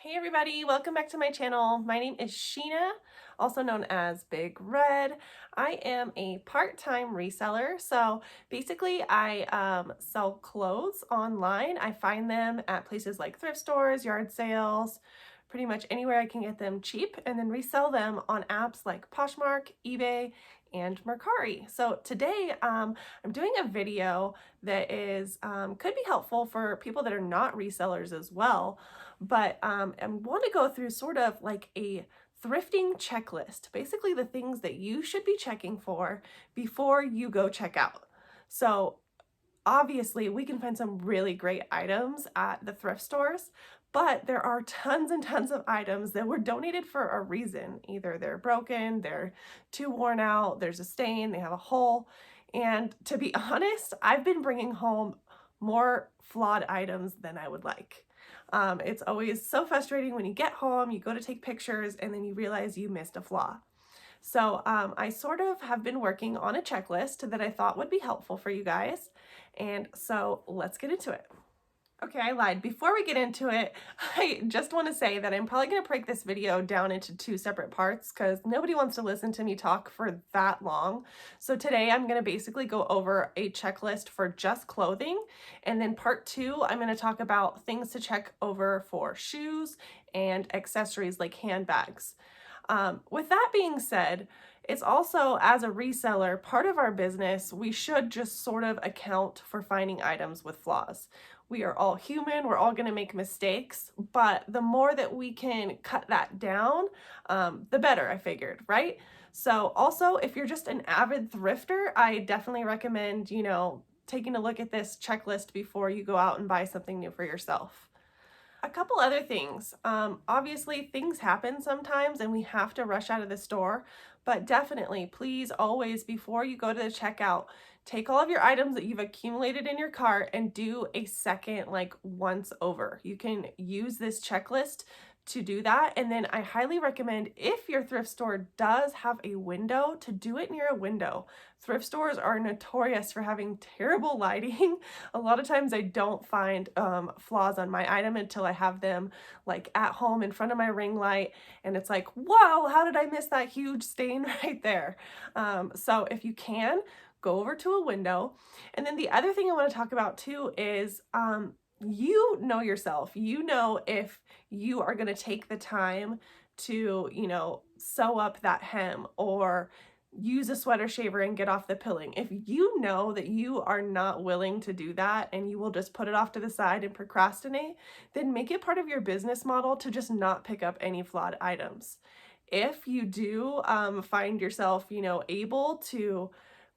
Hey everybody, welcome back to my channel. My name is Sheena, also known as Big Red. I am a part-time reseller. So basically I sell clothes online. I find them at places like thrift stores, yard sales, pretty much anywhere I can get them cheap, and then resell them on apps like Poshmark, eBay, and Mercari. So today I'm doing a video that is could be helpful for people that are not resellers as well, but I want to go through sort of like a thrifting checklist, basically the things that you should be checking for before you go check out. So obviously we can find some really great items at the thrift stores, but there are tons and tons of items that were donated for a reason. Either they're broken, they're too worn out, there's a stain, they have a hole. And to be honest, I've been bringing home more flawed items than I would like. It's always so frustrating when you get home, you go to take pictures, and then you realize you missed a flaw. So I sort of have been working on a checklist that I thought would be helpful for you guys. And so let's get into it. Okay, I lied. Before we get into it, I just want to say that I'm probably going to break this video down into two separate parts because nobody wants to listen to me talk for that long. So today I'm going to basically go over a checklist for just clothing. And then part two, I'm going to talk about things to check over for shoes and accessories like handbags. With that being said, it's also, as a reseller, part of our business, we should just sort of account for finding items with flaws. We are all human, we're all going to make mistakes, but the more that we can cut that down, the better, I figured, right? So also, if you're just an avid thrifter, I definitely recommend, taking a look at this checklist before you go out and buy something new for yourself. A couple other things. Obviously, things happen sometimes and we have to rush out of the store, but definitely, please always, before you go to the checkout, take all of your items that you've accumulated in your cart and do a second, like once over. You can use this checklist to do that. And then I highly recommend, if your thrift store does have a window, to do it near a window. Thrift stores are notorious for having terrible lighting. A lot of times I don't find flaws on my item until I have them like at home in front of my ring light, and it's like, wow, how did I miss that huge stain right there? So if you can, go over to a window. And then the other thing I want to talk about too is you know yourself. You know if you are going to take the time to, sew up that hem or use a sweater shaver and get off the pilling. If you know that you are not willing to do that and you will just put it off to the side and procrastinate, then make it part of your business model to just not pick up any flawed items. If you do find yourself, able to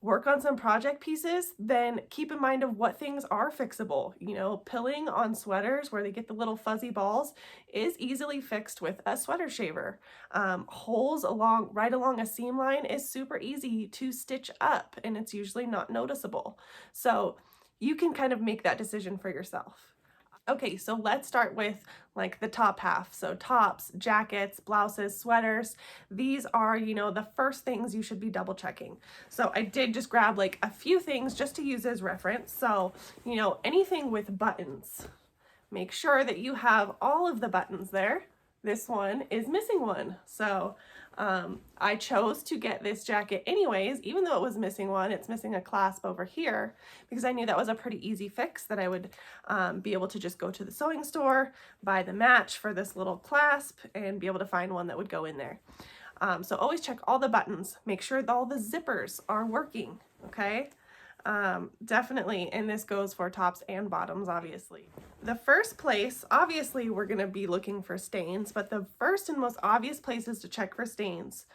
work on some project pieces, then keep in mind of what things are fixable. Pilling on sweaters where they get the little fuzzy balls is easily fixed with a sweater shaver. Holes right along a seam line is super easy to stitch up, and it's usually not noticeable. So you can kind of make that decision for yourself. Okay, so let's start with like the top half. So tops, jackets, blouses, sweaters. These are, the first things you should be double checking. So I did just grab like a few things just to use as reference. So, anything with buttons, make sure that you have all of the buttons there. This one is missing one. So I chose to get this jacket anyways, even though it was missing one. It's missing a clasp over here because I knew that was a pretty easy fix, that I would be able to just go to the sewing store, buy the match for this little clasp, and be able to find one that would go in there. So always check all the buttons, make sure that all the zippers are working, okay? Definitely, and this goes for tops and bottoms, obviously. The first place, obviously, we're going to be looking for stains, but the first and most obvious places to check for stains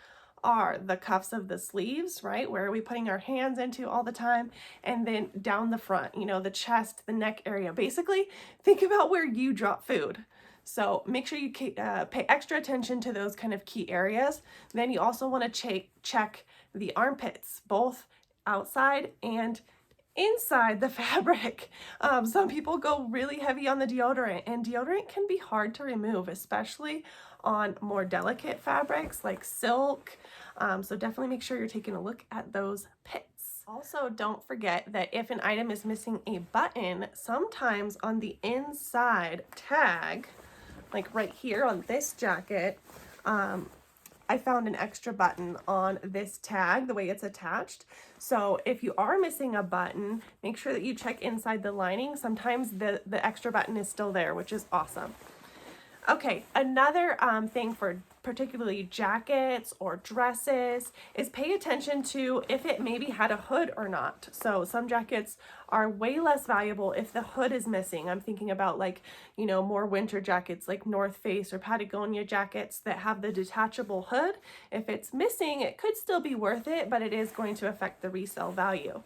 are the cuffs of the sleeves, right? Where are we putting our hands into all the time? And then down the front, the chest, the neck area. Basically, think about where you drop food. So make sure you pay extra attention to those kind of key areas. Then you also want to check the armpits, both outside and inside the fabric. Some people go really heavy on the deodorant, and deodorant can be hard to remove, especially on more delicate fabrics like silk. So definitely make sure you're taking a look at those pits. Also, don't forget that if an item is missing a button, sometimes on the inside tag, like right here on this jacket, I found an extra button on this tag, the way it's attached. So if you are missing a button, make sure that you check inside the lining. Sometimes the extra button is still there, which is awesome. Okay, another thing for particularly jackets or dresses is pay attention to if it maybe had a hood or not. So some jackets are way less valuable if the hood is missing. I'm thinking about like, you know, more winter jackets like North Face or Patagonia jackets that have the detachable hood. If it's missing, it could still be worth it, but it is going to affect the resale value.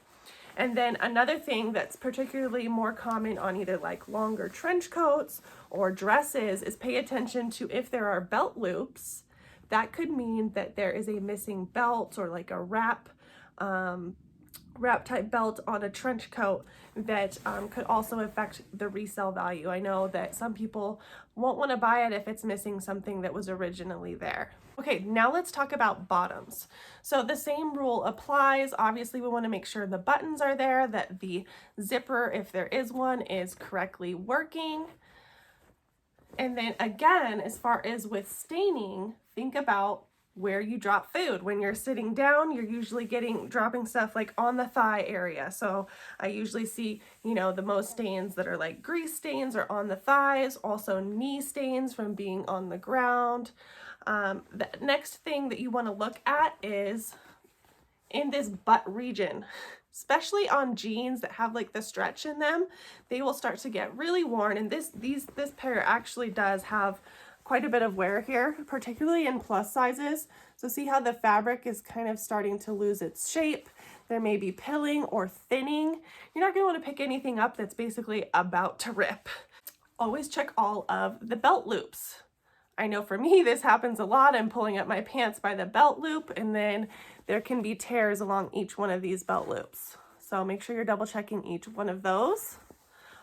And then another thing that's particularly more common on either like longer trench coats or dresses is pay attention to if there are belt loops. That could mean that there is a missing belt or like a wrap type belt on a trench coat that could also affect the resale value. I know that some people won't want to buy it if it's missing something that was originally there. Okay, now let's talk about bottoms. So the same rule applies. Obviously, we want to make sure the buttons are there, that the zipper, if there is one, is correctly working. And then again, as far as with staining, think about where you drop food. When you're sitting down, you're usually dropping stuff like on the thigh area. So I usually see, you know, the most stains that are like grease stains are on the thighs, also knee stains from being on the ground. The next thing that you want to look at is in this butt region, especially on jeans that have like the stretch in them, they will start to get really worn. And this pair actually does have quite a bit of wear here, particularly in plus sizes. So see how the fabric is kind of starting to lose its shape. There may be pilling or thinning. You're not going to want to pick anything up that's basically about to rip. Always check all of the belt loops. I know for me, this happens a lot. I'm pulling up my pants by the belt loop, and then there can be tears along each one of these belt loops. So make sure you're double checking each one of those.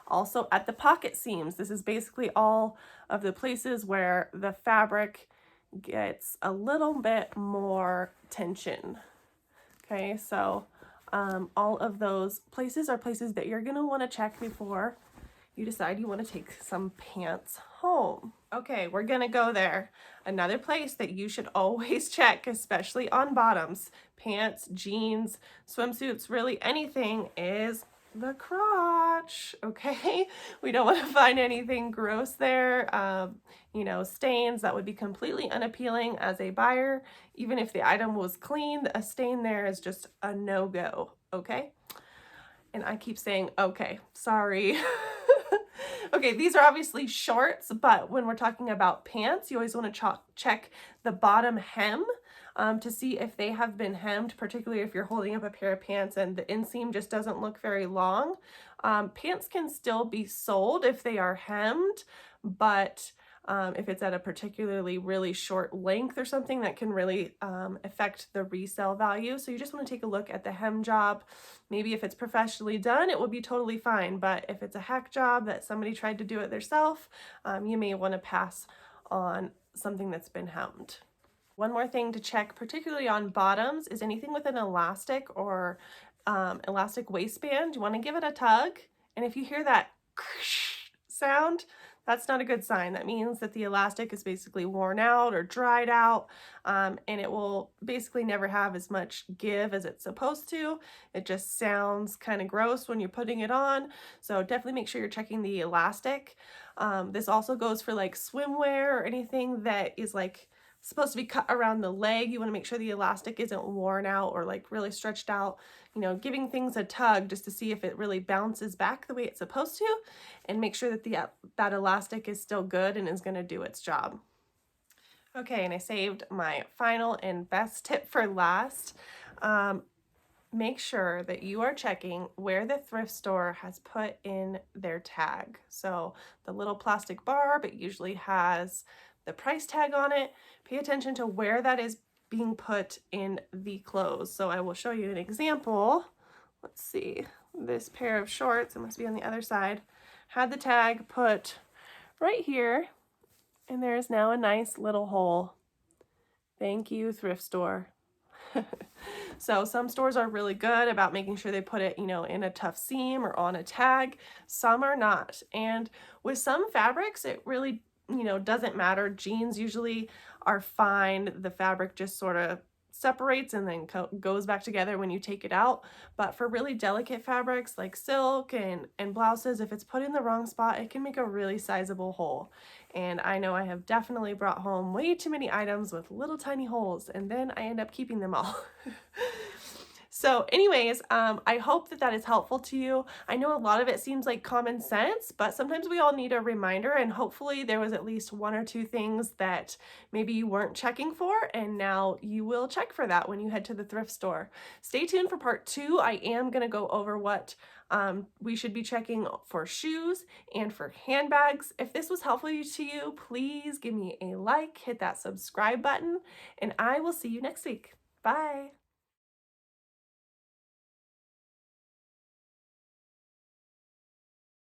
Also at the pocket seams, this is basically all of the places where the fabric gets a little bit more tension. Okay, so all of those places are places that you're gonna wanna check before you decide you want to take some pants home. Okay, we're gonna go there. Another place that you should always check, especially on bottoms, pants, jeans, swimsuits, really anything, is the crotch. Okay, we don't want to find anything gross there. You know, stains that would be completely unappealing as a buyer. Even if the item was clean, a stain there is just a no-go. Okay, and I keep saying okay, sorry. Okay, these are obviously shorts, but when we're talking about pants, you always want to check the bottom hem to see if they have been hemmed, particularly if you're holding up a pair of pants and the inseam just doesn't look very long. Pants can still be sold if they are hemmed, but if it's at a particularly really short length or something, that can really affect the resale value. So you just want to take a look at the hem job. Maybe if it's professionally done, it will be totally fine. But if it's a hack job that somebody tried to do it themselves, you may want to pass on something that's been hemmed. One more thing to check, particularly on bottoms, is anything with an elastic or elastic waistband. You want to give it a tug. And if you hear that sound, that's not a good sign. That means that the elastic is basically worn out or dried out, and it will basically never have as much give as it's supposed to. It just sounds kind of gross when you're putting it on. So definitely make sure you're checking the elastic. This also goes for like swimwear or anything that is like supposed to be cut around the leg. You want to make sure the elastic isn't worn out or like really stretched out. You know, giving things a tug just to see if it really bounces back the way it's supposed to, and make sure that that elastic is still good and is going to do its job. Okay, and I saved my final and best tip for last. Make sure that you are checking where the thrift store has put in their tag. So the little plastic barb, it usually has the price tag on it. Pay attention to where that is being put in the clothes. So I will show you an example. Let's see, this pair of shorts, it must be on the other side, had the tag put right here, and there's now a nice little hole. Thank you, thrift store. So some stores are really good about making sure they put it, you know, in a tough seam or on a tag. Some are not. And with some fabrics, it really doesn't matter. Jeans usually are fine. The fabric just sort of separates and then goes back together when you take it out. But for really delicate fabrics like silk and blouses, if it's put in the wrong spot, it can make a really sizable hole. And I know I have definitely brought home way too many items with little tiny holes, and then I end up keeping them all. So anyways, I hope that that is helpful to you. I know a lot of it seems like common sense, but sometimes we all need a reminder, and hopefully there was at least one or two things that maybe you weren't checking for, and now you will check for that when you head to the thrift store. Stay tuned for part 2. I am going to go over what we should be checking for shoes and for handbags. If this was helpful to you, please give me a like, hit that subscribe button, and I will see you next week. Bye.